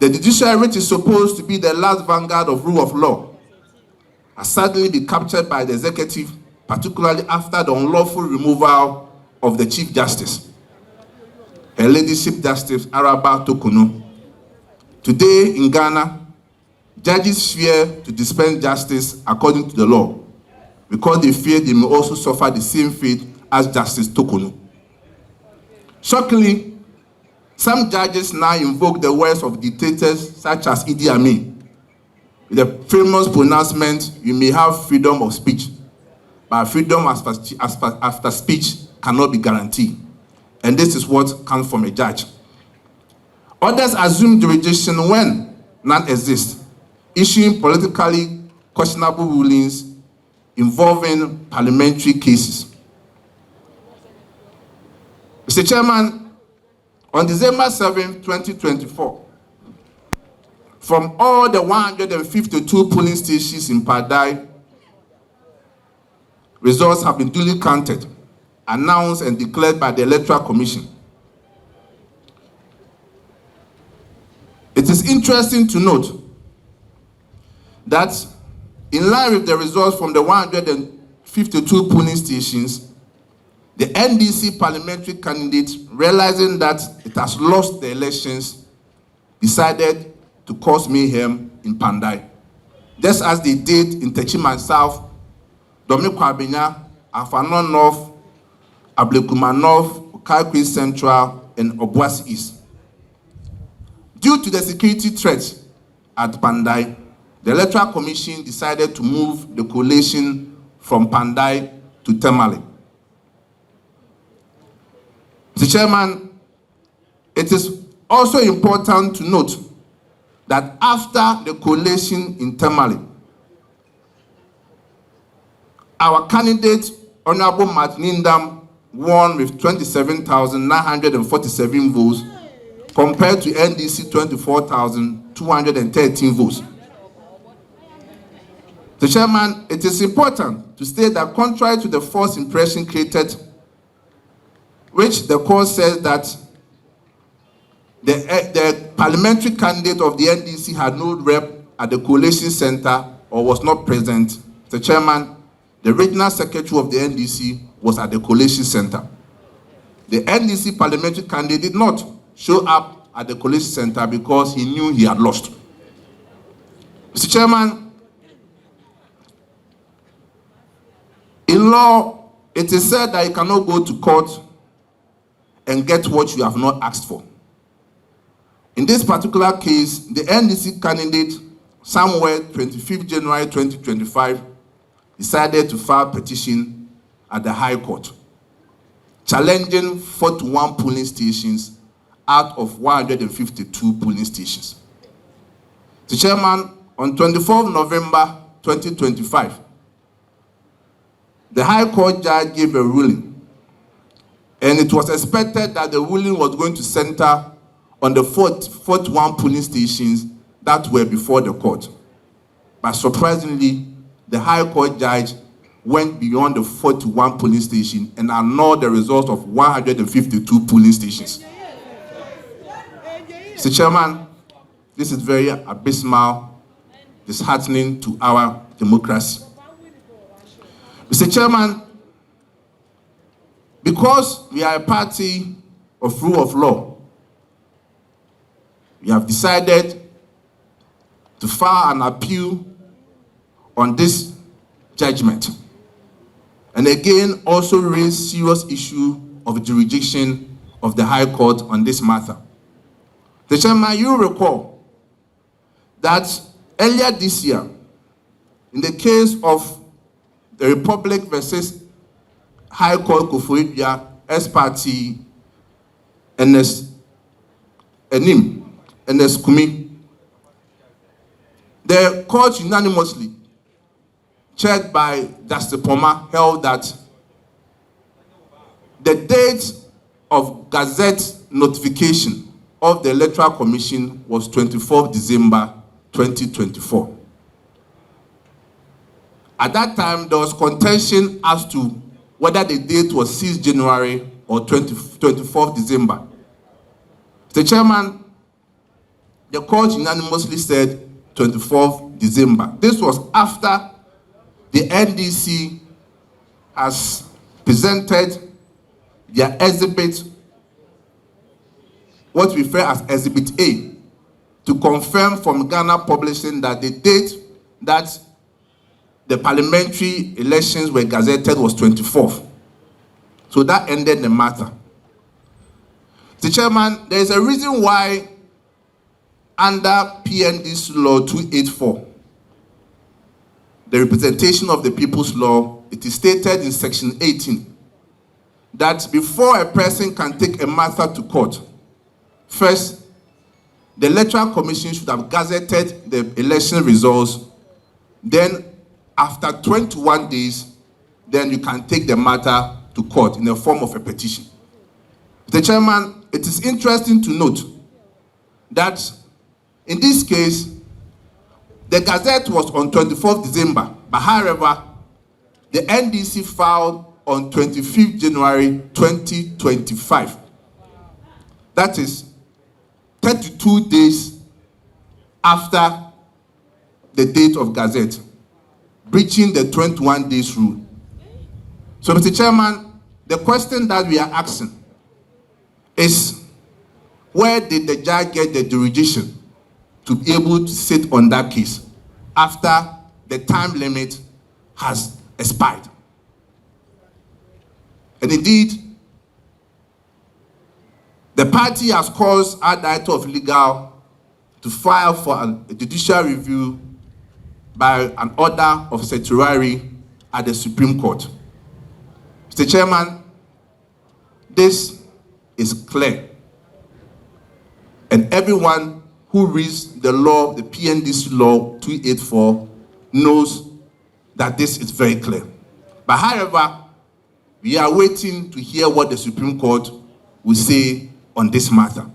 The judiciary, which is supposed to be the last vanguard of rule of law, has suddenly been captured by the executive, particularly after the unlawful removal of the Chief Justice, Her Ladyship Justice Araba Tokuno. Today in Ghana, judges fear to dispense justice according to the law because they fear they may also suffer the same fate as Justice Tokuno. Shockingly, some judges now invoke the words of dictators such as Idi Amin, with the famous pronouncement, "You may have freedom of speech, but freedom after speech cannot be guaranteed." And this is what comes from a judge. Others assume jurisdiction when none exists, issuing politically questionable rulings involving parliamentary cases. Mr. Chairman, on December 7, 2024, from all the 152 polling stations in Padai, results have been duly counted, announced and declared by the Electoral Commission. It is interesting to note that in line with the results from the 152 polling stations, the NDC parliamentary candidate, realizing that it has lost the elections, decided to cause mayhem in Padai, just as they did in Techiman South, Dominic Kwabena, Afano North, Ablekuma North, Kalkwi Central, and Obuasi East. Due to the security threat at Padai, the Electoral Commission decided to move the collation from Padai to Tamale. Mr. Chairman, it is also important to note that after the collation in Tamale, our candidate, Honorable Martinindam, won with 27,947 votes compared to NDC 24,213 votes. Mr. Chairman, it is important to state that contrary to the false impression created, which the court says that the parliamentary candidate of the NDC had no rep at the collation center or was not present, Mr. Chairman, the regional secretary of the NDC was at the collation center. The NDC parliamentary candidate did not show up at the collation center because he knew he had lost. Mr. Chairman, in law, it is said that you cannot go to court and get what you have not asked for. In this particular case, the NDC candidate, somewhere 25th January 2025, decided to file a petition at the High Court, challenging 41 polling stations out of 152 polling stations. The chairman, on 24th November 2025, the High Court judge gave a ruling, and it was expected that the ruling was going to center on the 41 polling stations that were before the court. But surprisingly, the High Court judge went beyond the 41 polling station and annulled the results of 152 polling stations. Mr. Chairman, this is very abysmal, disheartening to our democracy. Mr. Chairman, because we are a party of rule of law, we have decided to file an appeal on this judgment, and again also raise serious issue of jurisdiction of the High Court on this matter. The Chairman, you recall that earlier this year, in the case of the Republic versus High Court Koforidua, S-Party, NS Kumi, the court unanimously, chaired by Justice Poma, held that the date of Gazette notification of the Electoral Commission was 24th December 2024. At that time, there was contention as to whether the date was 6th January or 24th December. The chairman, the court unanimously said 24th December. This was after the NDC has presented their exhibit, what we refer as Exhibit A, to confirm from Ghana Publishing that the date that the parliamentary elections were gazetted was 24th. So that ended the matter. The chairman, there is a reason why under PND's law 284, the representation of the people's law, it is stated in section 18 that before a person can take a matter to court, first, the Electoral Commission should have gazetted the election results. Then, after 21 days, then you can take the matter to court in the form of a petition. Mr. Chairman, it is interesting to note that in this case, the Gazette was on 24th December, but however, the NDC filed on 25th January 2025. That is 32 days after the date of Gazette, breaching the 21 days rule. So, Mr. Chairman, the question that we are asking is, where did the judge get the jurisdiction to be able to sit on that case after the time limit has expired? And indeed, the party has caused our Director of Legal to file for a judicial review by an order of certiorari at the Supreme Court. Mr. Chairman, this is clear. And everyone who reads the law, the PNDC law 284, knows that this is very clear. But however, we are waiting to hear what the Supreme Court will say on this matter.